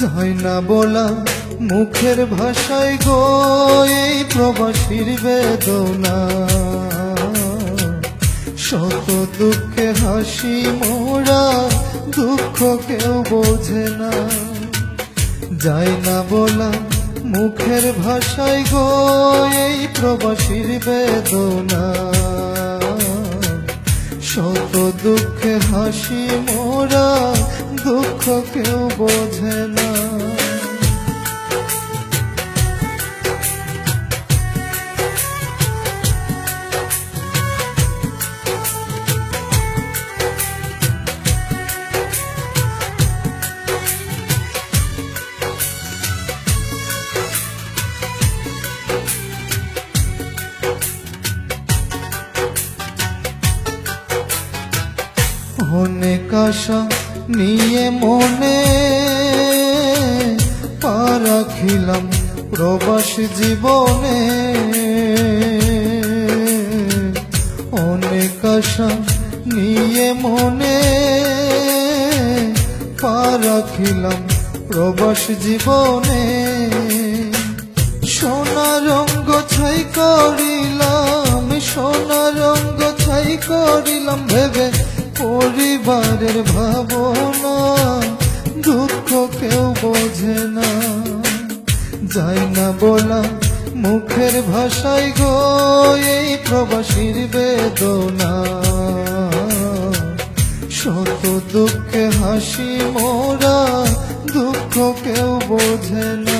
যায় না বলা মুখের ভাষায় গো এই প্রবাসীর বেদনা। শত দুঃখে হাসি মোরা, দুঃখ কেউ বোঝে না। যায় না বলা মুখের ভাষায় গো এই প্রবাসীর বেদনা। শত দুঃখে হাসি মোরা, দুঃখ কেউ বোঝে না। অনেক আশা নিয়ে মনে পা রাখিলাম প্রবাস জীবনে। অনেক আশা নিয়ে মনে পা রাখিলাম প্রবাস জীবনে। সোনা রঙ্গ ছাই করিলাম, সোনা রঙ্গ ছাই করিলাম ভেবে পরিবারের ভাবনা। দুঃখ কেউ বোঝে না। যায় না বলা মুখের ভাষায় গো এই প্রবাসীর বেদনা। শত দুঃখে হাসি মোরা, দুঃখ কেউ বোঝে না।